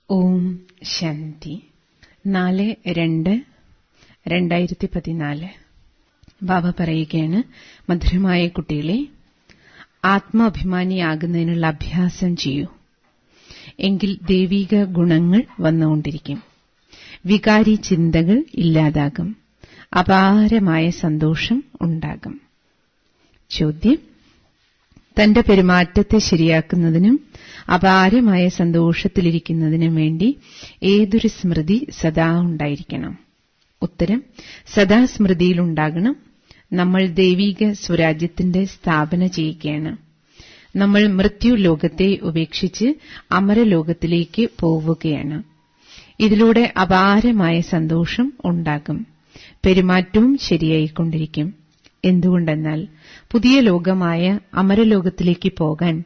ഓം ശാന്തി. 4/2/2014. ബാബ പറയുകയാണ്, മധുരമായ കുട്ടികളെ, ആത്മാഭിമാനിയാകുന്നതിനുള്ള അഭ്യാസം ചെയ്യൂ. എങ്കിൽ ദൈവിക ഗുണങ്ങൾ വന്നുകൊണ്ടിരിക്കും. വികാരി ചിന്തകൾ ഇല്ലാതാകും. അപാരമായ സന്തോഷം ഉണ്ടാകും. ചോദ്യം: തന്റെ പെരുമാറ്റത്തെ ശരിയാക്കുന്നതിനും അപാരമായ സന്തോഷത്തിലിരിക്കുന്നതിനും വേണ്ടി ഏതൊരു സ്മൃതി സദാ ഉണ്ടായിരിക്കണം? ഉത്തരം: സദാ സ്മൃതിയിലുണ്ടാകണം. നമ്മൾ ദൈവിക സ്വരാജ്യത്തിന്റെ സ്ഥാപന ചെയ്യുകയാണ്. നമ്മൾ മൃത്യു ലോകത്തെ ഉപേക്ഷിച്ച് അമരലോകത്തിലേക്ക് പോവുകയാണ്. ഇതിലൂടെ അപാരമായ സന്തോഷം ഉണ്ടാകും. പെരുമാറ്റവും ശരിയായിക്കൊണ്ടിരിക്കും. എന്തുകൊണ്ടെന്നാൽ പുതിയ ലോകമായ അമരലോകത്തിലേക്ക് പോകാൻ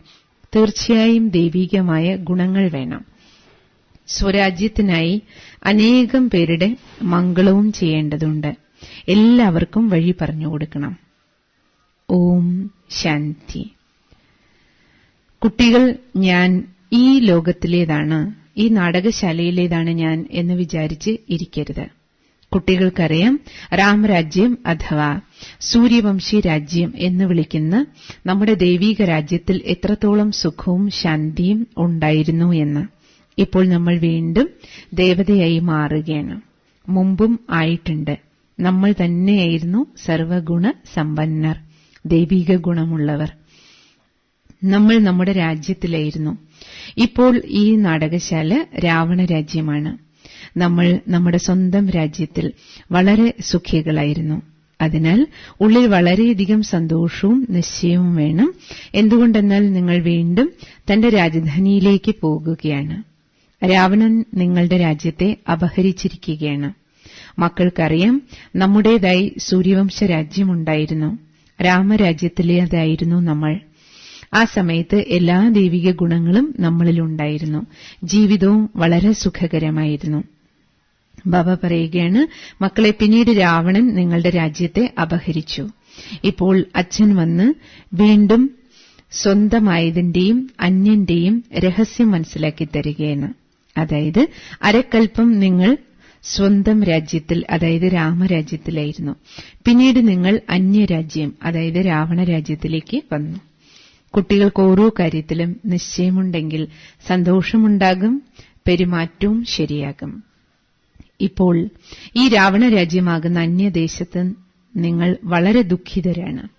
തീർച്ചയായും ദൈവികമായ ഗുണങ്ങൾ വേണം. സ്വരാജ്യത്തിനായി അനേകം പേരുടെ മംഗളവും ചെയ്യേണ്ടതുണ്ട്. എല്ലാവർക്കും വഴി പറഞ്ഞുകൊടുക്കണം. ഓം ശാന്തി. കുട്ടികൾ, ഞാൻ ഈ ലോകത്തിലേതാണ്, ഈ നാടകശാലയിലേതാണ് ഞാൻ എന്ന് വിചാരിച്ച് ഇരിക്കരുത്. കുട്ടികൾക്കറിയാം, രാമരാജ്യം അഥവാ സൂര്യവംശി രാജ്യം എന്ന് വിളിക്കുന്ന നമ്മുടെ ദൈവിക രാജ്യത്തിൽ എത്രത്തോളം സുഖവും ശാന്തിയും ഉണ്ടായിരുന്നു എന്ന്. ഇപ്പോൾ നമ്മൾ വീണ്ടും ദേവതയായി മാറുകയാണ്. മുമ്പും ആയിട്ടുണ്ട്. നമ്മൾ തന്നെയായിരുന്നു സർവഗുണ സമ്പന്നർ, ദൈവിക ഗുണമുള്ളവർ. നമ്മൾ നമ്മുടെ രാജ്യത്തിലായിരുന്നു. ഇപ്പോൾ ഈ നാടകശാല രാവണ രാജ്യമാണ്. നമ്മൾ നമ്മുടെ സ്വന്തം രാജ്യത്തിൽ വളരെ സുഖികളായിരുന്നു. അതിനാൽ ഉള്ളിൽ വളരെയധികം സന്തോഷവും നിശ്ചയവും വേണം. എന്തുകൊണ്ടെന്നാൽ നിങ്ങൾ വീണ്ടും തന്റെ രാജധാനിയിലേക്ക് പോകുകയാണ്. രാവണൻ നിങ്ങളുടെ രാജ്യത്തെ അപഹരിച്ചിരിക്കുകയാണ്. മക്കൾക്കറിയാം, നമ്മുടേതായി സൂര്യവംശ രാജ്യമുണ്ടായിരുന്നു. രാമരാജ്യത്തിലേതായിരുന്നു നമ്മൾ. ആ സമയത്ത് എല്ലാ ദൈവിക ഗുണങ്ങളും നമ്മളിലുണ്ടായിരുന്നു. ജീവിതവും വളരെ സുഖകരമായിരുന്നു. ബാബ പറയുകയാണ്, മക്കളെ, പിന്നീട് രാവണൻ നിങ്ങളുടെ രാജ്യത്തെ അപഹരിച്ചു. ഇപ്പോൾ അച്ഛൻ വന്ന് വീണ്ടും സ്വന്തമായതിന്റെയും അന്യന്റെയും രഹസ്യം മനസ്സിലാക്കി തരികയാണ്. അതായത് അരക്കൽപ്പം നിങ്ങൾ സ്വന്തം രാജ്യത്തിൽ, അതായത് രാമരാജ്യത്തിലായിരുന്നു. പിന്നീട് നിങ്ങൾ അന്യരാജ്യം, അതായത് രാവണ രാജ്യത്തിലേക്ക് വന്നു. കുട്ടികൾക്ക് ഓരോ കാര്യത്തിലും നിശ്ചയമുണ്ടെങ്കിൽ സന്തോഷമുണ്ടാകും, പെരുമാറ്റവും ശരിയാകും. ഇപ്പോൾ ഈ രാവണ രാജ്യമാകുന്ന അന്യദേശത്ത് നിങ്ങൾ വളരെ ദുഃഖിതരാണ്.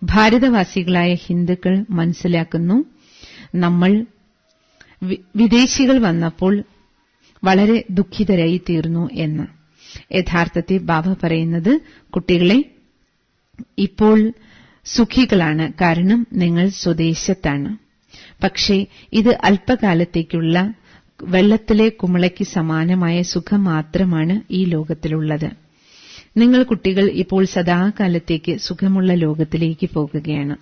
ഭാരതവാസികളായ ഹിന്ദുക്കൾ മനസ്സിലാക്കുന്നു, നമ്മൾ വിദേശികൾ വന്നപ്പോൾ വളരെ ദുഃഖിതരായി തീർന്നു എന്ന്. യഥാർത്ഥത്തിൽ ബാബ പറയുന്നത്, കുട്ടികളെ, ഇപ്പോൾ സുഖികളാണ്. കാരണം നിങ്ങൾ സ്വദേശത്താണ്. പക്ഷേ ഇത് അല്പകാലത്തേക്കുള്ള വെള്ളത്തിലെ കുമിളയ്ക്ക് സമാനമായ സുഖം മാത്രമാണ് ഈ ലോകത്തിലുള്ളത്. നിങ്ങൾ കുട്ടികൾ ഇപ്പോൾ സദാകാലത്തേക്ക് സുഖമുള്ള ലോകത്തിലേക്ക് പോകുകയാണ്.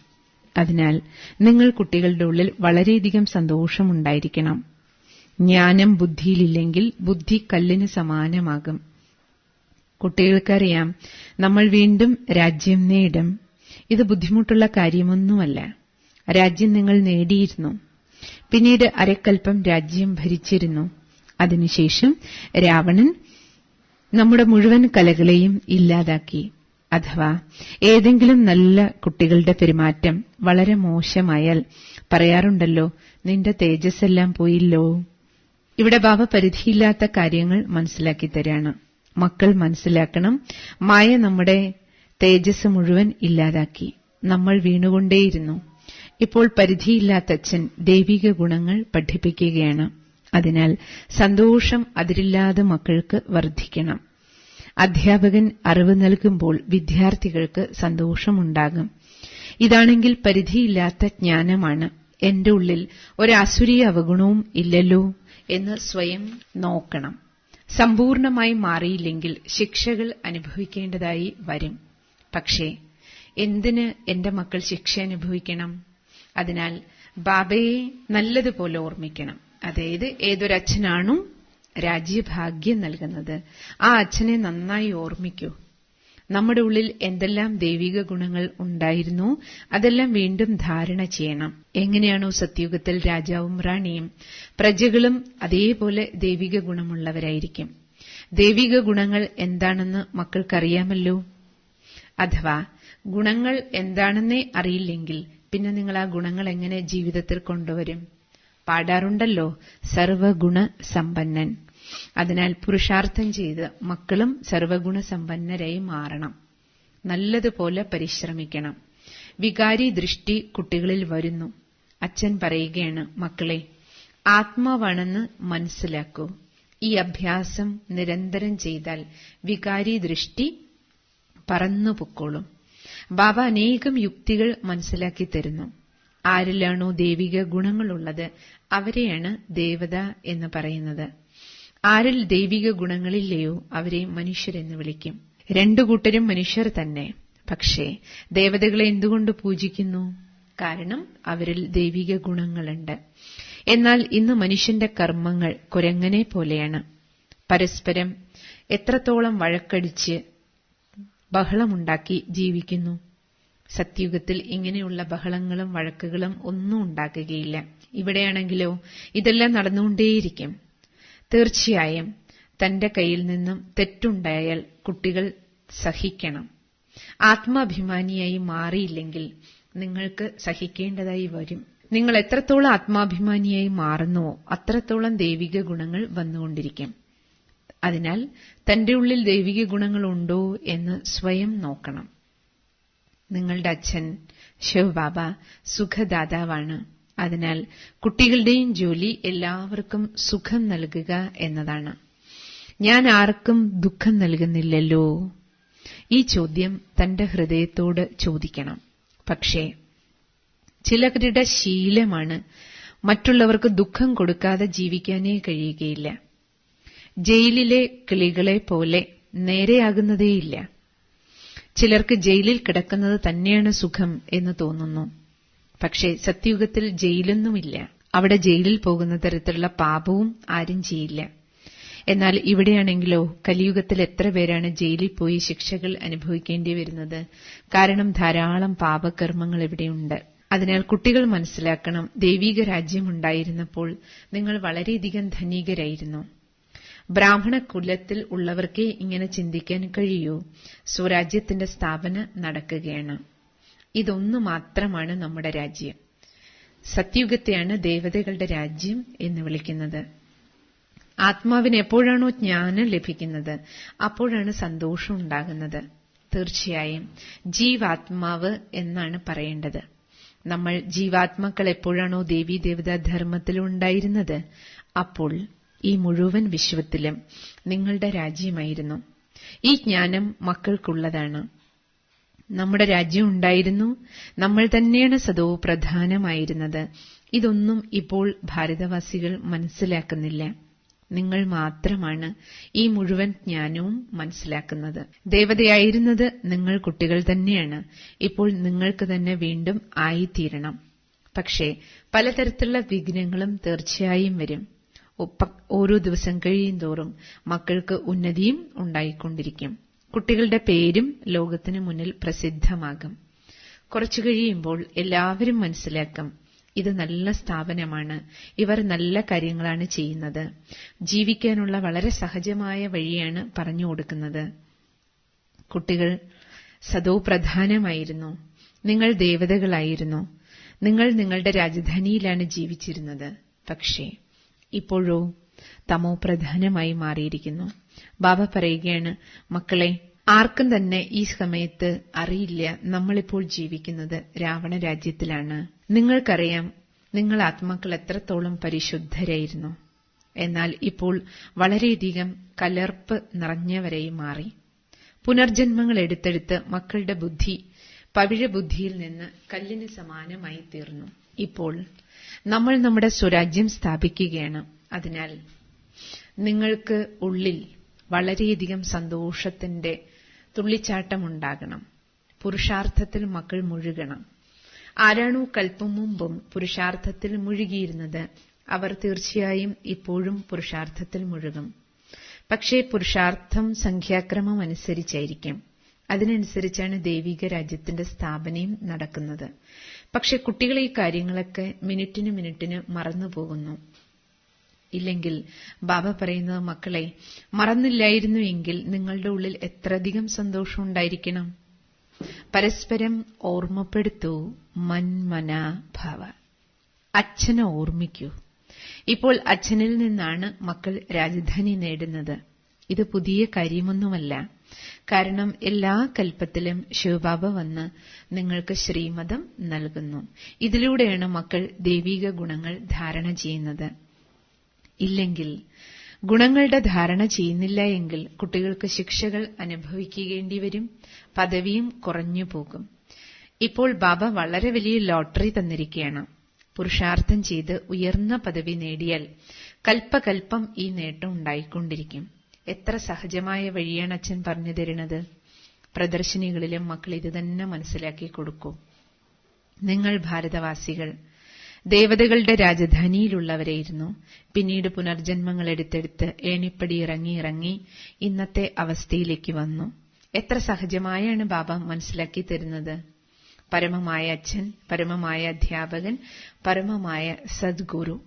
അതിനാൽ നിങ്ങൾ കുട്ടികളുടെ ഉള്ളിൽ വളരെയധികം സന്തോഷമുണ്ടായിരിക്കണം. ജ്ഞാനം ബുദ്ധിയിലില്ലെങ്കിൽ ബുദ്ധി കല്ലിന് സമാനമാകും. കുട്ടികൾക്കറിയാം, നമ്മൾ വീണ്ടും രാജ്യം നേടും. ഇത് ബുദ്ധിമുട്ടുള്ള കാര്യമൊന്നുമല്ല. രാജ്യം നിങ്ങൾ നേടിയിരുന്നു. പിന്നീട് അരക്കൽപ്പം രാജ്യം ഭരിച്ചിരുന്നു. അതിനുശേഷം രാവണൻ നമ്മുടെ മുഴുവൻ കലകളെയും ഇല്ലാതാക്കി. അഥവാ ഏതെങ്കിലും നല്ല കുട്ടികളുടെ പെരുമാറ്റം വളരെ മോശമായാൽ പറയാറുണ്ടല്ലോ, നിന്റെ തേജസ്സെല്ലാം പോയില്ലോ. ഇവിടെ ബാബ പരിധിയില്ലാത്ത കാര്യങ്ങൾ മനസ്സിലാക്കി തരാണ്. മക്കൾ മനസ്സിലാക്കണം, മായ നമ്മുടെ തേജസ് മുഴുവൻ ഇല്ലാതാക്കി. നമ്മൾ വീണുകൊണ്ടേയിരുന്നു. ഇപ്പോൾ പരിധിയില്ലാത്ത അച്ഛൻ ദൈവിക ഗുണങ്ങൾ പഠിപ്പിക്കുകയാണ്. അതിനാൽ സന്തോഷം അതിരില്ലാതെ മക്കൾക്ക് വർദ്ധിക്കണം. അധ്യാപകൻ അറിവ് നൽകുമ്പോൾ വിദ്യാർത്ഥികൾക്ക് സന്തോഷമുണ്ടാകും. ഇതാണെങ്കിൽ പരിധിയില്ലാത്ത ജ്ഞാനമാണ്. എന്റെ ഉള്ളിൽ ഒരാസുരീയ അവഗുണവും ഇല്ലല്ലോ എന്ന് സ്വയം നോക്കണം. സമ്പൂർണമായി മാറിയില്ലെങ്കിൽ ശിക്ഷകൾ അനുഭവിക്കേണ്ടതായി വരും. പക്ഷേ എന്തിന് എന്റെ മക്കൾ ശിക്ഷ അനുഭവിക്കണം? അതിനാൽ ബാബയെ നല്ലതുപോലെ ഓർമ്മിക്കണം. അതായത് ഏതൊരച്ഛനാണോ രാജ്യഭാഗ്യം നൽകുന്നത്, ആ അച്ഛനെ നന്നായി ഓർമ്മിക്കൂ. നമ്മുടെ ഉള്ളിൽ എന്തെല്ലാം ദൈവിക ഗുണങ്ങൾ ഉണ്ടായിരുന്നു അതെല്ലാം വീണ്ടും ധാരണ ചെയ്യണം. എങ്ങനെയാണോ സത്യുഗത്തിൽ രാജാവും റാണിയും, പ്രജകളും അതേപോലെ ദൈവിക ഗുണമുള്ളവരായിരിക്കും. ദൈവിക ഗുണങ്ങൾ എന്താണെന്ന് മക്കൾക്കറിയാമല്ലോ. അഥവാ ഗുണങ്ങൾ എന്താണെന്നേ അറിയില്ലെങ്കിൽ പിന്നെ നിങ്ങൾ ആ ഗുണങ്ങൾ എങ്ങനെ ജീവിതത്തിൽ കൊണ്ടുവരും? പാടാറുണ്ടല്ലോ, സർവഗുണ സമ്പന്നൻ. അതിനാൽ പുരുഷാർത്ഥം ചെയ്ത് മക്കളും സർവഗുണ സമ്പന്നരായി മാറണം. നല്ലതുപോലെ പരിശ്രമിക്കണം. വികാരി ദൃഷ്ടി കുട്ടികളിൽ വരുന്നു. അച്ഛൻ പറയുകയാണ്, മക്കളെ, ആത്മാവാണെന്ന് മനസ്സിലാക്കൂ. ഈ അഭ്യാസം നിരന്തരം ചെയ്താൽ വികാരി ദൃഷ്ടി പറന്നു പൊക്കോളും. ബാബ അനേകം യുക്തികൾ മനസ്സിലാക്കി തരുന്നു. ആരിലാണോ ദൈവിക ഗുണങ്ങളുള്ളത് അവരെയാണ് ദേവത എന്ന് പറയുന്നത്. ആരിൽ ദൈവിക ഗുണങ്ങളില്ലയോ അവരെ മനുഷ്യരെന്ന് വിളിക്കും. രണ്ടു കൂട്ടരും മനുഷ്യർ തന്നെ. പക്ഷേ ദേവതകളെ എന്തുകൊണ്ട് പൂജിക്കുന്നു? കാരണം അവരിൽ ദൈവിക ഗുണങ്ങളുണ്ട്. എന്നാൽ ഇന്ന് മനുഷ്യന്റെ കർമ്മങ്ങൾ കുരങ്ങനെ പോലെയാണ്. പരസ്പരം എത്രത്തോളം വഴക്കടിച്ച് ബഹളമുണ്ടാക്കി ജീവിക്കുന്നു. സത്യുഗത്തിൽ ഇങ്ങനെയുള്ള ബഹളങ്ങളും വഴക്കുകളും ഒന്നും ഉണ്ടാക്കുകയില്ല. ഇവിടെയാണെങ്കിലോ ഇതെല്ലാം നടന്നുകൊണ്ടേയിരിക്കും. തീർച്ചയായും തന്റെ കയ്യിൽ നിന്നും തെറ്റുണ്ടായാൽ കുട്ടികൾ സഹിക്കണം. ആത്മാഭിമാനിയായി മാറിയില്ലെങ്കിൽ നിങ്ങൾക്ക് സഹിക്കേണ്ടതായി വരും. നിങ്ങൾ എത്രത്തോളം ആത്മാഭിമാനിയായി മാറുന്നുവോ അത്രത്തോളം ദൈവിക ഗുണങ്ങൾ വന്നുകൊണ്ടിരിക്കും. അതിനാൽ തന്റെ ഉള്ളിൽ ദൈവിക ഗുണങ്ങളുണ്ടോ എന്ന് സ്വയം നോക്കണം. നിങ്ങളുടെ അച്ഛൻ ശിവബാബ സുഖദാതാവാണ്. അതിനാൽ കുട്ടികളുടെയും ജോലി എല്ലാവർക്കും സുഖം നൽകുക എന്നതാണ്. ഞാൻ ആർക്കും ദുഃഖം നൽകുന്നില്ലല്ലോ. ഈ ചോദ്യം തന്റെ ഹൃദയത്തോട് ചോദിക്കണം. പക്ഷേ ചിലരുടെ ശീലമാണ് മറ്റുള്ളവർക്ക് ദുഃഖം കൊടുക്കാതെ ജീവിക്കാനേ കഴിയുകയില്ല. ജയിലിലെ കിളികളെ പോലെ നേരെയാകുന്നതേയില്ല. ചിലർക്ക് ജയിലിൽ കിടക്കുന്നത് തന്നെയാണ് സുഖം എന്ന് തോന്നുന്നു. പക്ഷേ സത്യുഗത്തിൽ ജയിലൊന്നുമില്ല. അവിടെ ജയിലിൽ പോകുന്ന തരത്തിലുള്ള പാപവും ആരും ചെയ്യില്ല. എന്നാൽ ഇവിടെയാണെങ്കിലോ കലിയുഗത്തിൽ എത്ര പേരാണ് ജയിലിൽ പോയി ശിക്ഷകൾ അനുഭവിക്കേണ്ടി വരുന്നത്? കാരണം ധാരാളം പാപകർമ്മങ്ങൾ ഇവിടെയുണ്ട്. അതിനാൽ കുട്ടികൾ മനസ്സിലാക്കണം, ദൈവിക രാജ്യമുണ്ടായിരുന്നപ്പോൾ നിങ്ങൾ വളരെയധികം ധനികരായിരുന്നു. ബ്രാഹ്മണ കുലത്തിൽ ഉള്ളവർക്കേ ഇങ്ങനെ ചിന്തിക്കാൻ കഴിയൂ. സ്വരാജ്യത്തിന്റെ സ്ഥാപന നടക്കുകയാണ്. ഇതൊന്നു മാത്രമാണ് നമ്മുടെ രാജ്യം. സത്യുഗത്തെയാണ് ദേവതകളുടെ രാജ്യം എന്ന് വിളിക്കുന്നത്. ആത്മാവിന് എപ്പോഴാണോ ജ്ഞാനം ലഭിക്കുന്നത് അപ്പോഴാണ് സന്തോഷം ഉണ്ടാകുന്നത്. തീർച്ചയായും ജീവാത്മാവ് എന്നാണ് പറയേണ്ടത്. നമ്മൾ ജീവാത്മാക്കൾ എപ്പോഴാണോ ദേവീദേവതാ ധർമ്മത്തിലുണ്ടായിരുന്നത് അപ്പോൾ ഈ മുഴുവൻ വിശ്വത്തിലും നിങ്ങളുടെ രാജ്യമായിരുന്നു. ഈ ജ്ഞാനം മക്കൾക്കുള്ളതാണ്. നമ്മുടെ രാജ്യം ഉണ്ടായിരുന്നു. നമ്മൾ തന്നെയാണ് സദോ പ്രധാനമായിരുന്നത്. ഇതൊന്നും ഇപ്പോൾ ഭാരതവാസികൾ മനസ്സിലാക്കുന്നില്ല. നിങ്ങൾ മാത്രമാണ് ഈ മുഴുവൻ ജ്ഞാനവും മനസ്സിലാക്കുന്നത്. ദേവതയായിരുന്നത് നിങ്ങൾ കുട്ടികൾ തന്നെയാണ്. ഇപ്പോൾ നിങ്ങൾക്ക് തന്നെ വീണ്ടും ആയിത്തീരണം. പക്ഷേ പലതരത്തിലുള്ള വിഘ്നങ്ങളും തീർച്ചയായും വരും. ഓരോ ദിവസം കഴിയുന്തോറും മക്കൾക്ക് ഉന്നതിയും ഉണ്ടായിക്കൊണ്ടിരിക്കും. കുട്ടികളുടെ പേരും ലോകത്തിന് മുന്നിൽ പ്രസിദ്ധമാകും. കുറച്ചു കഴിയുമ്പോൾ എല്ലാവരും മനസ്സിലാക്കും, ഇത് നല്ല സ്ഥാപനമാണ്, ഇവർ നല്ല കാര്യങ്ങളാണ് ചെയ്യുന്നത്, ജീവിക്കാനുള്ള വളരെ സഹജമായ വഴിയാണ് പറഞ്ഞു കൊടുക്കുന്നത്. കുട്ടികൾ സദോ പ്രധാനമായിരുന്നു. നിങ്ങൾ ദേവതകളായിരുന്നു. നിങ്ങൾ നിങ്ങളുടെ രാജധാനിയിലാണ് ജീവിച്ചിരുന്നത്. പക്ഷേ ഇപ്പോഴോ തമോ പ്രധാനമായി മാറിയിരിക്കുന്നു. ബാബ പറയുകയാണ്, മക്കളെ, ആർക്കും തന്നെ ഈ സമയത്ത് അറിയില്ല നമ്മളിപ്പോൾ ജീവിക്കുന്നത് രാവണ രാജ്യത്തിലാണ്. നിങ്ങൾക്കറിയാം നിങ്ങൾ ആത്മാക്കൾ എത്രത്തോളം പരിശുദ്ധരായിരുന്നു. എന്നാൽ ഇപ്പോൾ വളരെയധികം കലർപ്പ് നിറഞ്ഞവരായി മാറി. പുനർജന്മങ്ങൾ എടുത്തെടുത്ത് മക്കളുടെ ബുദ്ധി പവിഴ ബുദ്ധിയിൽ നിന്ന് കല്ലിന് സമാനമായി തീർന്നു. ഇപ്പോൾ നമ്മൾ നമ്മുടെ സ്വരാജ്യം സ്ഥാപിക്കുകയാണ്. അതിനാൽ നിങ്ങൾക്ക് ഉള്ളിൽ വളരെയധികം സന്തോഷത്തിന്റെ തുള്ളിച്ചാട്ടമുണ്ടാകണം. പുരുഷാർത്ഥത്തിൽ മക്കൾ മുഴുകണം. ആരാണോ കൽപ്പം മുമ്പും പുരുഷാർത്ഥത്തിൽ മുഴുകിയിരുന്നത് അവർ തീർച്ചയായും ഇപ്പോഴും പുരുഷാർത്ഥത്തിൽ മുഴുകും. പക്ഷേ പുരുഷാർത്ഥം സംഖ്യാക്രമം അനുസരിച്ചായിരിക്കും. അതിനനുസരിച്ചാണ് ദൈവിക രാജ്യത്തിന്റെ സ്ഥാപനയും നടക്കുന്നത്. പക്ഷെ കുട്ടികൾ ഈ കാര്യങ്ങളൊക്കെ മിനിറ്റിന് മറന്നുപോകുന്നു. ഇല്ലെങ്കിൽ ബാബ പറയുന്നത്, മക്കളെ, മറന്നില്ലായിരുന്നു എങ്കിൽ നിങ്ങളുടെ ഉള്ളിൽ എത്രയധികം സന്തോഷം ഉണ്ടായിരിക്കണം. പരസ്പരം ഓർമ്മപ്പെടുത്തൂ, മന്മന ഭവ. അച്ഛനെ ഓർമ്മിക്കൂ. ഇപ്പോൾ അച്ഛനിൽ നിന്നാണ് മക്കൾ രാജധാനി നേടുന്നത്. ഇത് പുതിയ കാര്യമൊന്നുമല്ല. കാരണം എല്ലാ കൽപ്പത്തിലും ശിവബാബ വന്ന് നിങ്ങൾക്ക് ശ്രീമതം നൽകുന്നു. ഇതിലൂടെയാണ് മക്കൾ ദൈവിക ഗുണങ്ങൾ ധാരണ ചെയ്യുന്നത്. ഇല്ലെങ്കിൽ, ഗുണങ്ങളുടെ ധാരണ ചെയ്യുന്നില്ല എങ്കിൽ കുട്ടികൾക്ക് ശിക്ഷകൾ അനുഭവിക്കേണ്ടി വരും, പദവിയും കുറഞ്ഞു പോകും. ഇപ്പോൾ ബാബ വളരെ വലിയ ലോട്ടറി തന്നിരിക്കുകയാണ്. പുരുഷാർത്ഥം ചെയ്ത് ഉയർന്ന പദവി നേടിയാൽ കൽപ്പകൽപ്പം ഈ നേട്ടം ഉണ്ടായിക്കൊണ്ടിരിക്കും. എത്ര സഹജമായ വഴിയാണ് അച്ഛൻ പറഞ്ഞു തരുന്നത്. പ്രദർശനികളിലും മക്കൾ ഇത് തന്നെ മനസ്സിലാക്കി കൊടുക്കൂ. നിങ്ങൾ ഭാരതവാസികൾ ദേവതകളുടെ രാജധാനിയിലുള്ളവരായിരുന്നു. പിന്നീട് പുനർജന്മങ്ങൾ എടുത്തെടുത്ത് ഏണിപ്പടി ഇറങ്ങി ഇന്നത്തെ അവസ്ഥയിലേക്ക് വന്നു. എത്ര സഹജമായാണ് ബാബ മനസ്സിലാക്കി തരുന്നത്. പരമമായ അച്ഛൻ, പരമമായ അധ്യാപകൻ, പരമമായ സദ്ഗുരു,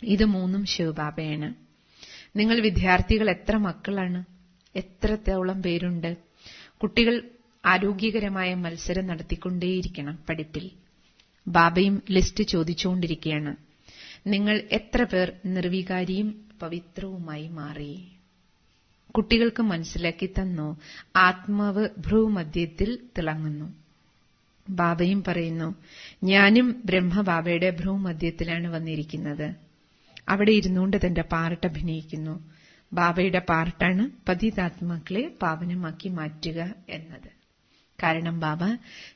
ഇത് മൂന്നും ശിവബാബയാണ്. നിങ്ങൾ വിദ്യാർത്ഥികൾ എത്ര മക്കളാണ്? എത്രത്തോളം പേരുണ്ട്? കുട്ടികൾ ആരോഗ്യകരമായ മത്സരം നടത്തിക്കൊണ്ടേയിരിക്കണം പഠിപ്പിൽ. ബാബയും ലിസ്റ്റ് ചോദിച്ചുകൊണ്ടിരിക്കുകയാണ്. നിങ്ങൾ എത്ര പേർ നിർവികാരിയും പവിത്രവുമായി മാറി? കുട്ടികൾക്ക് മനസ്സിലാക്കി തന്നു. ആത്മാവ് ഭ്രൂമധ്യത്തിൽ തിളങ്ങുന്നു. ബാബയും പറയുന്നു, ഞാനും ബ്രഹ്മബാബയുടെ ഭ്രൂമധ്യത്തിലാണ് വന്നിരിക്കുന്നത്. അവിടെ ഇരുന്നുകൊണ്ട് തന്റെ പാർട്ട് അഭിനയിക്കുന്നു. ബാബയുടെ പാർട്ടാണ് പതിതാത്മാക്കളെ പാവനമാക്കി മാറ്റുക എന്നത്. കാരണം ബാബ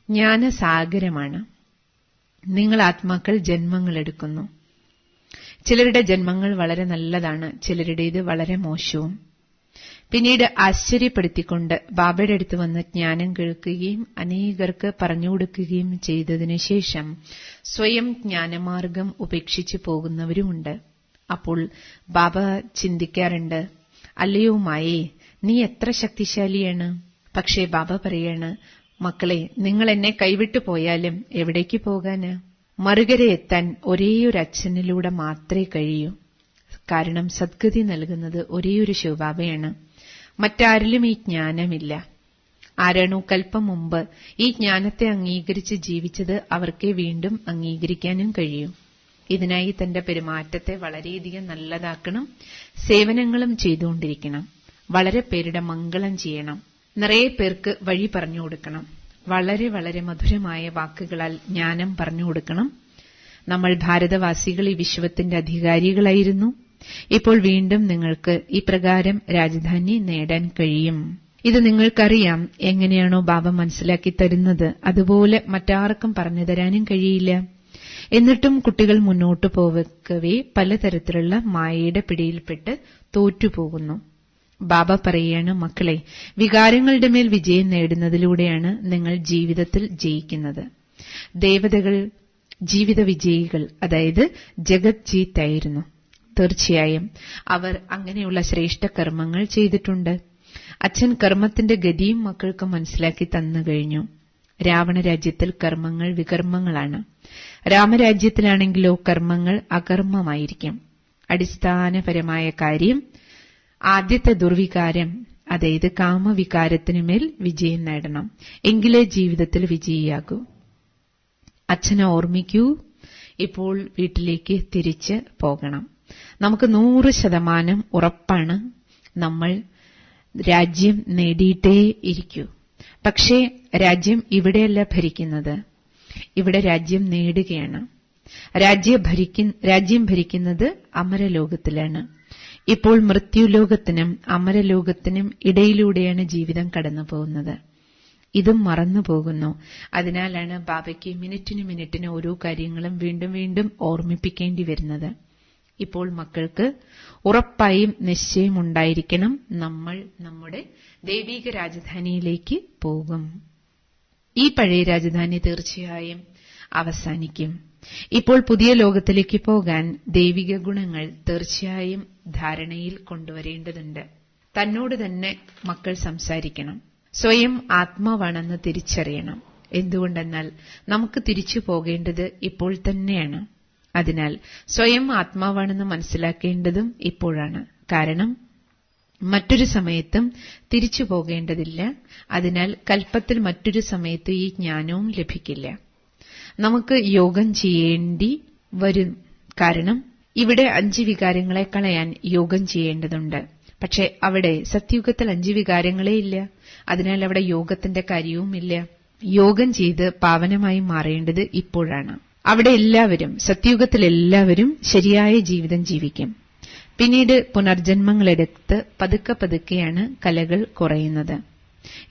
ജ്ഞാനസാഗരമാണ്. നിങ്ങൾ ആത്മാക്കൾ ജന്മങ്ങളെടുക്കുന്നു. ചിലരുടെ ജന്മങ്ങൾ വളരെ നല്ലതാണ്, ചിലരുടേത് വളരെ മോശവും. പിന്നീട് ആശ്ചര്യപ്പെടുത്തിക്കൊണ്ട് ബാബയുടെ അടുത്ത് വന്ന് ജ്ഞാനം കേൾക്കുകയും അനേകർക്ക് പറഞ്ഞുകൊടുക്കുകയും ചെയ്തതിനു ശേഷം സ്വയം ജ്ഞാനമാർഗം ഉപേക്ഷിച്ചു പോകുന്നവരുമുണ്ട്. അപ്പോൾ ബാബ ചിന്തിക്കാറുണ്ട്, അല്ലയോ മായേ, നീ എത്ര ശക്തിശാലിയാണ്. പക്ഷേ ബാബ പറയാണ്, മക്കളെ, നിങ്ങൾ എന്നെ കൈവിട്ടു പോയാലും എവിടേക്ക് പോകാന്? മറുകരെ എത്താൻ ഒരേയൊരു അച്ഛനിലൂടെ മാത്രമേ കഴിയൂ. കാരണം സദ്ഗതി നൽകുന്നത് ഒരേയൊരു ശിവബാബയാണ്. മറ്റാരിലും ഈ ജ്ഞാനമില്ല. ആരാണോ കൽപ്പം മുമ്പ് ഈ ജ്ഞാനത്തെ അംഗീകരിച്ച് ജീവിച്ചത് അവർക്കേ വീണ്ടും അംഗീകരിക്കാനും കഴിയൂ. ഇതിനായി തന്റെ പെരുമാറ്റത്തെ വളരെയധികം നല്ലതാക്കണം. സേവനങ്ങളും ചെയ്തുകൊണ്ടിരിക്കണം. വളരെ പേരുടെ മംഗളം ചെയ്യണം. നിറയെ പേർക്ക് വഴി പറഞ്ഞു കൊടുക്കണം. വളരെ വളരെ മധുരമായ വാക്കുകളാൽ ജ്ഞാനം പറഞ്ഞു കൊടുക്കണം. നമ്മൾ ഭാരതവാസികൾ ഈ വിശ്വത്തിന്റെ അധികാരികളായിരുന്നു. ഇപ്പോൾ വീണ്ടും നിങ്ങൾക്ക് ഈ പ്രകാരം രാജധാനി നേടാൻ കഴിയും. ഇത് നിങ്ങൾക്കറിയാം. എങ്ങനെയാണോ ബാബ മനസ്സിലാക്കി തരുന്നത് അതുപോലെ മറ്റാർക്കും പറഞ്ഞു തരാനും കഴിയില്ല. എന്നിട്ടും കുട്ടികൾ മുന്നോട്ടു പോവക്കവേ പലതരത്തിലുള്ള മായയുടെ പിടിയിൽപ്പെട്ട് തോറ്റുപോകുന്നു. ബാബ പറയുകയാണ്, മക്കളെ, വികാരങ്ങളുടെ മേൽ വിജയം നേടുന്നതിലൂടെയാണ് നിങ്ങൾ ജീവിതത്തിൽ ജയിക്കുന്നത്. ദേവതകൾ ജീവിത വിജയികൾ, അതായത് ജഗത് ജീത്തായിരുന്നു. തീർച്ചയായും അവർ അങ്ങനെയുള്ള ശ്രേഷ്ഠ കർമ്മങ്ങൾ ചെയ്തിട്ടുണ്ട്. അച്ഛൻ കർമ്മത്തിന്റെ ഗതിയും മക്കൾക്ക് മനസ്സിലാക്കി തന്നു കഴിഞ്ഞു. രാവണ രാജ്യത്തിൽ കർമ്മങ്ങൾ വികർമ്മങ്ങളാണ്. രാമരാജ്യത്തിലാണെങ്കിലോ കർമ്മങ്ങൾ അകർമ്മമായിരിക്കും. അടിസ്ഥാനപരമായ കാര്യം ആദ്യത്തെ ദുർവികാരം, അതായത് കാമവികാരത്തിനുമേൽ വിജയം നേടണം. എങ്കിലേ ജീവിതത്തിൽ വിജയിയാകൂ. അച്ഛനെ ഓർമ്മിക്കൂ. ഇപ്പോൾ വീട്ടിലേക്ക് തിരിച്ച് പോകണം. നമുക്ക് 100% ഉറപ്പാണ്, നമ്മൾ രാജ്യം നേടിയിട്ടേ ഇരിക്കൂ. പക്ഷേ രാജ്യം ഇവിടെയല്ല ഭരിക്കുന്നത്, ഇവിടെ രാജ്യം നേടുകയാണ്. രാജ്യം ഭരിക്കുന്നത് അമരലോകത്തിലാണ്. ഇപ്പോൾ മൃത്യുലോകത്തിനും അമരലോകത്തിനും ഇടയിലൂടെയാണ് ജീവിതം കടന്നു പോകുന്നത്. ഇതും മറന്നുപോകുന്നു. അതിനാലാണ് ബാബയ്ക്ക് മിനിറ്റിന് ഓരോ കാര്യങ്ങളും വീണ്ടും വീണ്ടും ഓർമ്മിപ്പിക്കേണ്ടി വരുന്നത്. ഇപ്പോൾ മക്കൾക്ക് ഉറപ്പായും നിശ്ചയമുണ്ടായിരിക്കണം, നമ്മൾ നമ്മുടെ ദൈവിക രാജധാനിയിലേക്ക് പോകും. ഈ പഴയ രാജധാനി തീർച്ചയായും അവസാനിക്കും. ഇപ്പോൾ പുതിയ ലോകത്തിലേക്ക് പോകാൻ ദൈവിക ഗുണങ്ങൾ തീർച്ചയായും ധാരണയിൽ കൊണ്ടുവരേണ്ടതുണ്ട്. തന്നോട് തന്നെ മക്കൾ സംസാരിക്കണം. സ്വയം ആത്മാവാണെന്ന് തിരിച്ചറിയണം. എന്തുകൊണ്ടെന്നാൽ നമുക്ക് തിരിച്ചു പോകേണ്ടത് ഇപ്പോൾ തന്നെയാണ്. അതിനാൽ സ്വയം ആത്മാവാണെന്ന് മനസ്സിലാക്കേണ്ടതും ഇപ്പോഴാണ്. കാരണം മറ്റൊരു സമയത്തും തിരിച്ചു പോകേണ്ടതില്ല. അതിനാൽ കൽപ്പത്തിൽ മറ്റൊരു സമയത്ത് ഈ ജ്ഞാനവും ലഭിക്കില്ല. നമുക്ക് യോഗം ചെയ്യേണ്ടി വരും. കാരണം ഇവിടെ 5 വികാരങ്ങളെ കളയാൻ യോഗം ചെയ്യേണ്ടതുണ്ട്. പക്ഷെ അവിടെ സത്യുഗത്തിൽ 5 വികാരങ്ങളേ ഇല്ല. അതിനാൽ അവിടെ യോഗത്തിന്റെ കാര്യവുമില്ല. യോഗം ചെയ്ത് പാവനമായി മാറേണ്ടത് ഇപ്പോഴാണ്. അവിടെ എല്ലാവരും, സത്യുഗത്തിൽ എല്ലാവരും ശരിയായ ജീവിതം ജീവിക്കും. പിന്നീട് പുനർജന്മങ്ങളെടുത്ത് പതുക്കെ പതുക്കെയാണ് കലകൾ കുറയുന്നത്.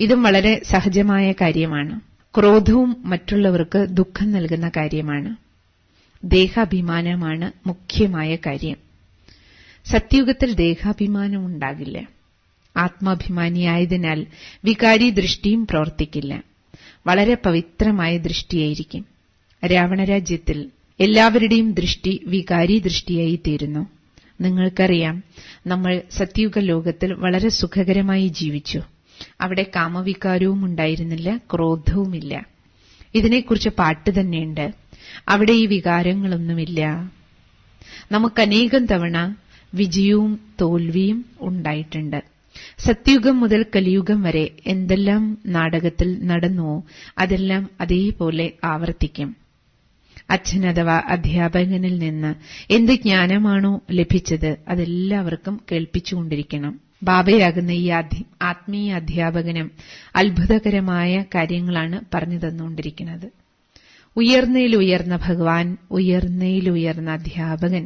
ഇതും വളരെ സഹജമായ കാര്യമാണ്. ക്രോധവും മറ്റുള്ളവർക്ക് ദുഃഖം നൽകുന്ന കാര്യമാണ്. ദേഹാഭിമാനമാണ് മുഖ്യമായ കാര്യം. സത്യുഗത്തിൽ ദേഹാഭിമാനം ഉണ്ടാകില്ല. ആത്മാഭിമാനിയായതിനാൽ വികാരി ദൃഷ്ടിയും പ്രവർത്തിക്കില്ല. വളരെ പവിത്രമായ ദൃഷ്ടിയായിരിക്കും. രാവണരാജ്യത്തിൽ എല്ലാവരുടെയും ദൃഷ്ടി വികാരി ദൃഷ്ടിയായി തീരുന്നു. നിങ്ങൾക്കറിയാം, നമ്മൾ സത്യുഗ ലോകത്തിൽ വളരെ സുഖകരമായി ജീവിച്ചു. അവിടെ കാമവികാരവും ഉണ്ടായിരുന്നില്ല, ക്രോധവുമില്ല. ഇതിനെക്കുറിച്ച് പാട്ട് തന്നെയുണ്ട്. അവിടെ ഈ വികാരങ്ങളൊന്നുമില്ല. നമുക്കനേകം തവണ വിജയവും തോൽവിയും ഉണ്ടായിട്ടുണ്ട്. സത്യുഗം മുതൽ കലിയുഗം വരെ എന്തെല്ലാം നാടകത്തിൽ നടന്നുവോ അതെല്ലാം അതേപോലെ ആവർത്തിക്കും. അച്ഛൻ അഥവാ അധ്യാപകനിൽ നിന്ന് എന്ത് ജ്ഞാനമാണോ ലഭിച്ചത് അതെല്ലാവർക്കും കേൾപ്പിച്ചുകൊണ്ടിരിക്കണം. ബാബയാകുന്ന ഈ ആത്മീയ അധ്യാപകനും അത്ഭുതകരമായ കാര്യങ്ങളാണ് പറഞ്ഞു തന്നുകൊണ്ടിരിക്കുന്നത്. ഉയർന്നയിലുയർന്ന ഭഗവാൻ, ഉയർന്നയിലുയർന്ന അധ്യാപകൻ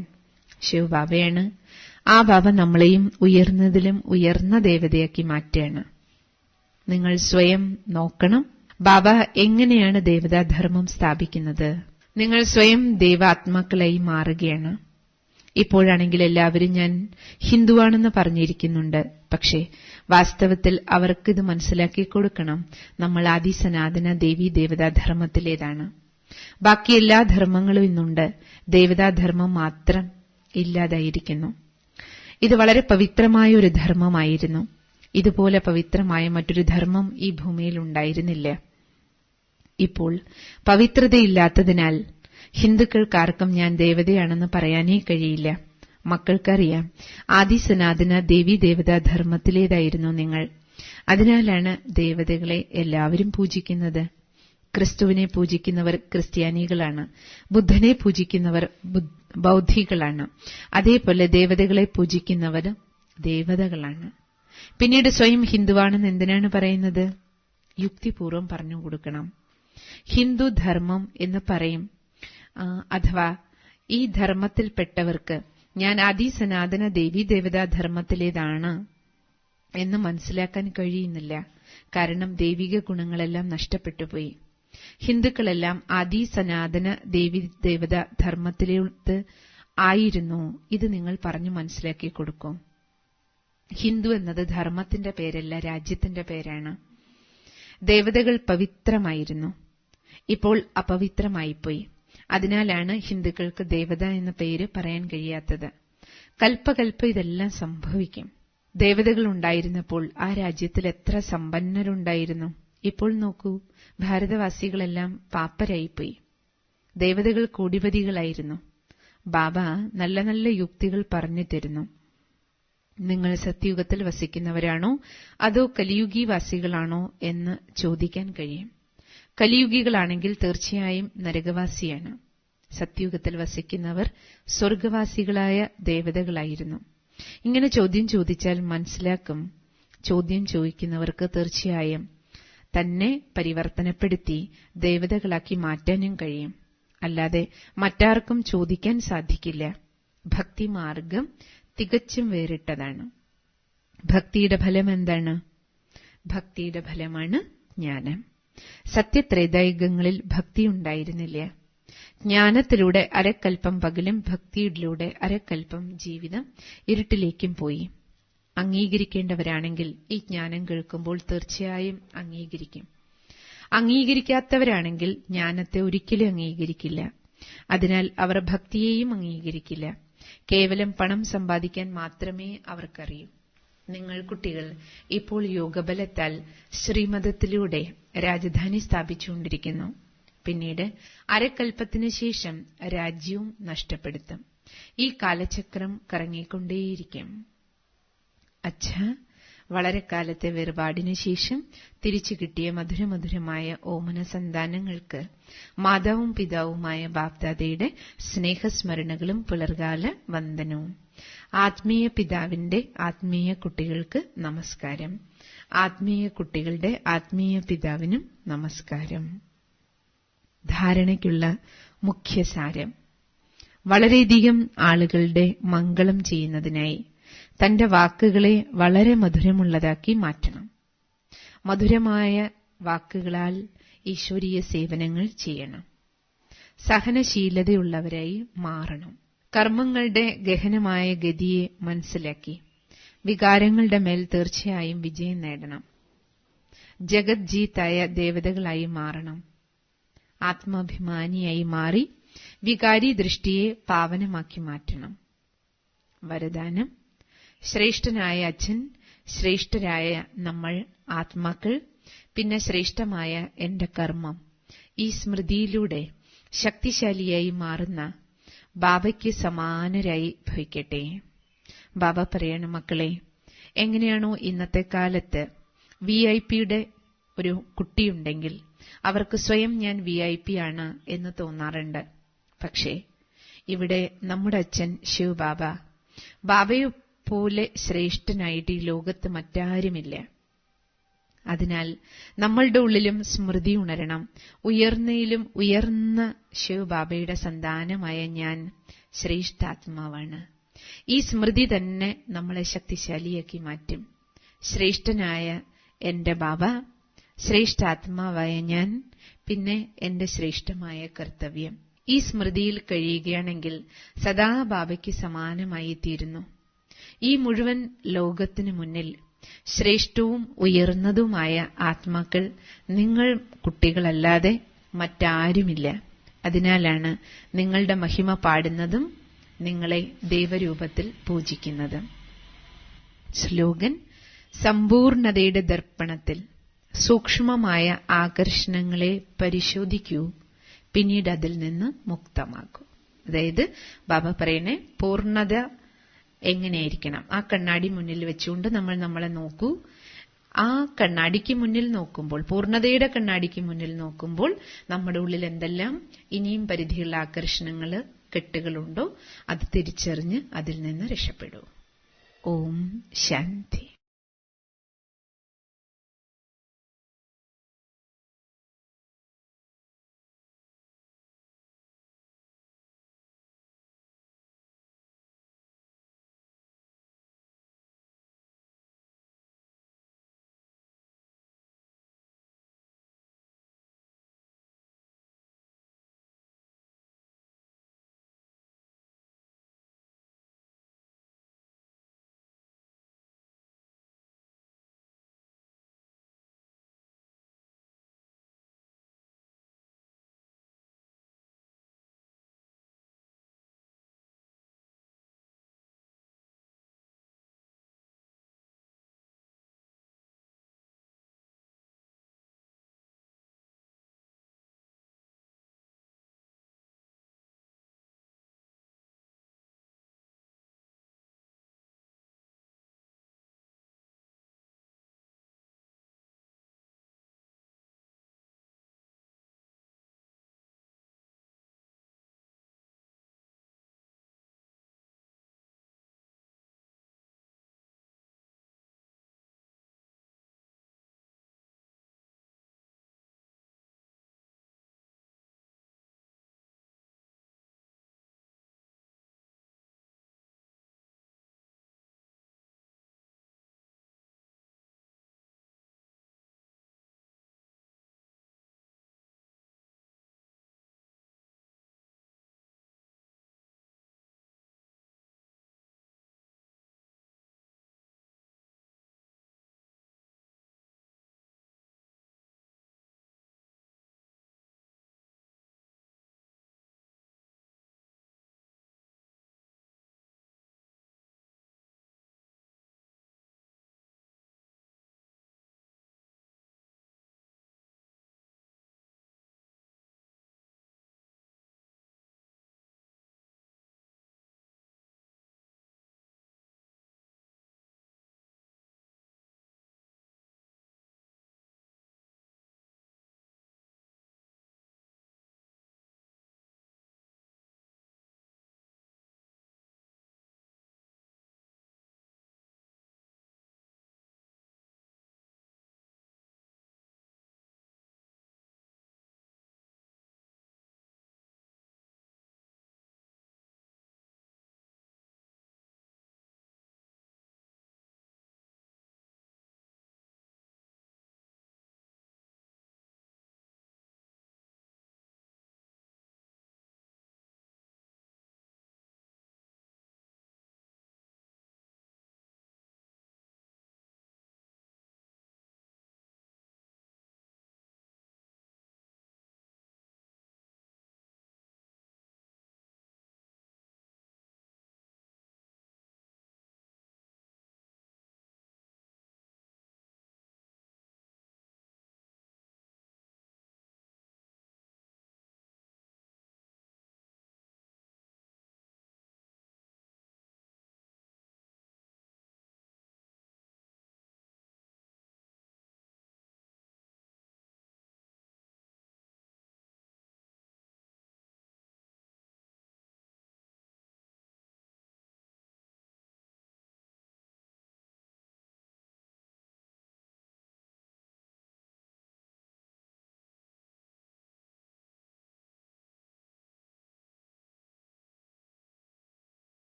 ശിവബാബയാണ്. ആ ബാബ നമ്മളെയും ഉയർന്നതിലും ഉയർന്ന ദേവതയാക്കി മാറ്റുകയാണ്. നിങ്ങൾ സ്വയം നോക്കണം, ബാബ എങ്ങനെയാണ് ദേവതാധർമ്മം സ്ഥാപിക്കുന്നത്. നിങ്ങൾ സ്വയം ദേവാത്മാക്കളായി മാറുകയാണ്. ഇപ്പോഴാണെങ്കിൽ എല്ലാവരും ഞാൻ ഹിന്ദുവാണെന്ന് പറഞ്ഞിരിക്കുന്നുണ്ട്. പക്ഷേ വാസ്തവത്തിൽ അവർക്കിത് മനസ്സിലാക്കി കൊടുക്കണം, നമ്മൾ ആദിസനാതന ദേവീ ദേവതാധർമ്മത്തിലേതാണ്. ബാക്കി എല്ലാ ധർമ്മങ്ങളും ഇന്നുണ്ട്, ദേവതാധർമ്മം മാത്രം ഇല്ലാതായിരിക്കുന്നു. ഇത് വളരെ പവിത്രമായ ഒരു ധർമ്മമായിരുന്നു. ഇതുപോലെ പവിത്രമായ മറ്റൊരു ധർമ്മം ഈ ഭൂമിയിൽ ഉണ്ടായിരുന്നില്ല. ഇപ്പോൾ പവിത്രതയില്ലാത്തതിനാൽ ഹിന്ദുക്കൾക്കാർക്കും ഞാൻ ദേവതയാണെന്ന് പറയാനേ കഴിയില്ല. മക്കൾക്കറിയാം, ആദിസനാതന ദേവീ ദേവതാധർമ്മത്തിലേതായിരുന്നു നിങ്ങൾ. അതിനാലാണ് ദേവതകളെ എല്ലാവരും പൂജിക്കുന്നത്. ക്രിസ്തുവിനെ പൂജിക്കുന്നവർ ക്രിസ്ത്യാനികളാണ്, ബുദ്ധനെ പൂജിക്കുന്നവർ ബൗദ്ധികളാണ്. അതേപോലെ ദേവതകളെ പൂജിക്കുന്നവർ ദേവതകളാണ്. പിന്നീട് സ്വയം ഹിന്ദുവാണെന്ന് എന്തിനാണ് പറയുന്നത്? യുക്തിപൂർവം പറഞ്ഞു കൊടുക്കണം. ഹിന്ദു ധർമ്മം എന്ന് പറയും. അഥവാ ഈ ധർമ്മത്തിൽപ്പെട്ടവർക്ക് ഞാൻ ആദിസനാതന ദേവീ ദേവതാധർമ്മത്തിലേതാണ് എന്ന് മനസ്സിലാക്കാൻ കഴിയുന്നില്ല. കാരണം ദൈവിക ഗുണങ്ങളെല്ലാം നഷ്ടപ്പെട്ടുപോയി. ഹിന്ദുക്കളെല്ലാം ആദിസനാതന ദേവീ ദേവതാ ധർമ്മത്തിലേത് ആയിരുന്നു. ഇത് നിങ്ങൾ പറഞ്ഞു മനസ്സിലാക്കി കൊടുക്കും. ഹിന്ദു എന്നത് ധർമ്മത്തിന്റെ പേരല്ല, രാജ്യത്തിന്റെ പേരാണ്. ദേവതകൾ പവിത്രമായിരുന്നു, ഇപ്പോൾ അപവിത്രമായിപ്പോയി. അതിനാലാണ് ഹിന്ദുക്കൾക്ക് ദേവത എന്ന പേര് പറയാൻ കഴിയാത്തത്. കൽപ്പകൽപ്പ ഇതെല്ലാം സംഭവിക്കും. ദേവതകൾ ഉണ്ടായിരുന്നപ്പോൾ ആ രാജ്യത്തിൽ എത്ര സമ്പന്നരുണ്ടായിരുന്നു. ഇപ്പോൾ നോക്കൂ, ഭാരതവാസികളെല്ലാം പാപ്പരായിപ്പോയി. ദേവതകൾ കോടിപതികളായിരുന്നു. ബാബ നല്ല നല്ല യുക്തികൾ പറഞ്ഞു തരുന്നു. നിങ്ങൾ സത്യുഗത്തിൽ വസിക്കുന്നവരാണോ അതോ കലിയുഗീവാസികളാണോ എന്ന് ചോദിക്കാൻ കഴിയും. കലിയുഗികളാണെങ്കിൽ തീർച്ചയായും നരകവാസിയാണ്. സത്യുഗത്തിൽ വസിക്കുന്നവർ സ്വർഗവാസികളായ ദേവതകളായിരുന്നു. ഇങ്ങനെ ചോദ്യം ചോദിച്ചാൽ മനസ്സിലാക്കും, ചോദ്യം ചോദിക്കുന്നവർക്ക് തീർച്ചയായും തന്നെ പരിവർത്തനപ്പെടുത്തി ദേവതകളാക്കി മാറ്റാനും കഴിയും. അല്ലാതെ മറ്റാർക്കും ചോദിക്കാൻ സാധിക്കില്ല. ഭക്തിമാർഗം തികച്ചും വേറിട്ടതാണ്. ഭക്തിയുടെ ഫലം എന്താണ്? ഭക്തിയുടെ ഫലമാണ് ജ്ഞാനം. സത്യത്രേതായുഗങ്ങളിൽ ഭക്തി ഉണ്ടായിരുന്നില്ല. ജ്ഞാനത്തിലൂടെ അരക്കൽപ്പം പകലും ഭക്തിയിലൂടെ അരക്കൽപ്പം ജീവിതം ഇരുട്ടിലേക്കും പോയി. അംഗീകരിക്കേണ്ടവരാണെങ്കിൽ ഈ ജ്ഞാനം കേൾക്കുമ്പോൾ തീർച്ചയായും അംഗീകരിക്കും. അംഗീകരിക്കാത്തവരാണെങ്കിൽ ജ്ഞാനത്തെ ഒരിക്കലും അംഗീകരിക്കില്ല. അതിനാൽ അവർ ഭക്തിയെയും അംഗീകരിക്കില്ല. കേവലം പണം സമ്പാദിക്കാൻ മാത്രമേ അവർക്കറിയൂ. നിങ്ങൾ കുട്ടികൾ ഇപ്പോൾ യോഗബലത്താൽ ശ്രീമതത്തിലൂടെ രാജധാനി സ്ഥാപിച്ചുകൊണ്ടിരിക്കുന്നു. പിന്നീട് അരക്കൽപ്പത്തിനു ശേഷം രാജ്യവും നഷ്ടപ്പെടുത്തും. ഈ കാലചക്രം കറങ്ങിക്കൊണ്ടേയിരിക്കും. അച്ഛാ, വളരെ കാലത്തെ വേർപാടിനു ശേഷം തിരിച്ചു കിട്ടിയ മധുരമധുരമായ ഓമന സന്താനങ്ങൾക്ക് മാതാവും പിതാവുമായ ബാപ്ദാദയുടെ സ്നേഹസ്മരണകളും പുലർകാല വന്ദനവും. ആത്മീയ പിതാവിന്റെ ആത്മീയ കുട്ടികൾക്ക് നമസ്കാരം. ആത്മീയ കുട്ടികളുടെ ആത്മീയ പിതാവിനും നമസ്കാരം. ധാരണയ്ക്കുള്ള മുഖ്യസാരം: വളരെയധികം ആളുകളുടെ മംഗളം ചെയ്യുന്നതിനായി തന്റെ വാക്കുകളെ വളരെ മധുരമുള്ളതാക്കി മാറ്റണം. മധുരമായ വാക്കുകളാൽ ഈശ്വരീയ സേവനങ്ങൾ ചെയ്യണം. സഹനശീലതയുള്ളവരായി മാറണം. കർമ്മങ്ങളുടെ ഗഹനമായ ഗതിയെ മനസ്സിലാക്കി വികാരങ്ങളുടെ മേൽ തീർച്ചയായും വിജയം നേടണം. ജഗത് ജീത്തായ ദേവതകളായി മാറണം. ആത്മാഭിമാനിയായി മാറി വികാരി ദൃഷ്ടിയെ പാവനമാക്കി മാറ്റണം. വരദാനം: ശ്രേഷ്ഠനായ അച്ഛൻ, ശ്രേഷ്ഠരായ നമ്മൾ ആത്മാക്കൾ, പിന്നെ ശ്രേഷ്ഠമായ എന്റെ കർമ്മം ഈ സ്മൃതിയിലൂടെ ശക്തിശാലിയായി മാറുന്ന ബാബയ്ക്ക് സമാനരായി ഭവിക്കട്ടെ. ബാബ പറയണം, മക്കളെ, എങ്ങനെയാണോ ഇന്നത്തെ കാലത്ത് VIP-യുടെ ഒരു കുട്ടിയുണ്ടെങ്കിൽ അവർക്ക് സ്വയം ഞാൻ VIP ആണ് എന്ന് തോന്നാറുണ്ട്. പക്ഷേ ഇവിടെ നമ്മുടെ അച്ഛൻ ശിവ് ബാബ, ബാബയെ പോലെ ശ്രേഷ്ഠനായിട്ട് ഈ ലോകത്ത് മറ്റാരുമില്ല. അതിനാൽ നമ്മളുടെ ഉള്ളിലും സ്മൃതി ഉണരണം. ഉയർന്നയിലും ഉയർന്ന ശിവ് ബാബയുടെ സന്താനമായ ഞാൻ ശ്രേഷ്ഠാത്മാവാണ്. ഈ സ്മൃതി തന്നെ നമ്മളെ ശക്തിശാലിയാക്കി മാറ്റും. ശ്രേഷ്ഠനായ എന്റെ ബാബ, ശ്രേഷ്ഠാത്മാവായ ഞാൻ, പിന്നെ എന്റെ ശ്രേഷ്ഠമായ കർത്തവ്യം. ഈ സ്മൃതിയിൽ കഴിയുകയാണെങ്കിൽ സദാ ബാബയ്ക്ക് സമാനമായി തീരുന്നു. ഈ മുഴുവൻ ലോകത്തിനു മുന്നിൽ ശ്രേഷ്ഠവും ഉയർന്നതുമായ ആത്മാക്കൾ നിങ്ങൾ കുട്ടികളല്ലാതെ മറ്റാരുമില്ല. അതിനാലാണ് നിങ്ങളുടെ മഹിമ പാടുന്നതും നിങ്ങളെ ദൈവരൂപത്തിൽ പൂജിക്കുന്നതും. സ്ലോഗൻ: സമ്പൂർണതയുടെ ദർപ്പണത്തിൽ സൂക്ഷ്മമായ ആകർഷണങ്ങളെ പരിശോധിക്കൂ, പിന്നീട് അതിൽ നിന്ന് മുക്തമാക്കൂ. അതായത് ബാബ പറയണേ, പൂർണ്ണത എങ്ങനെയായിരിക്കണം? ആ കണ്ണാടി മുന്നിൽ വെച്ചുകൊണ്ട് നമ്മൾ നമ്മളെ നോക്കൂ. ആ കണ്ണാടിക്ക് മുന്നിൽ നോക്കുമ്പോൾ, പൂർണ്ണതയുടെ കണ്ണാടിക്ക് മുന്നിൽ നോക്കുമ്പോൾ നമ്മുടെ ഉള്ളിൽ എന്തെല്ലാം ഇനിയും പരിധിയുള്ള ആകർഷണങ്ങൾ, കെട്ടുകളുണ്ടോ അത് തിരിച്ചറിഞ്ഞ് അതിൽ നിന്ന് രക്ഷപ്പെടൂ. ഓം ശാന്തി.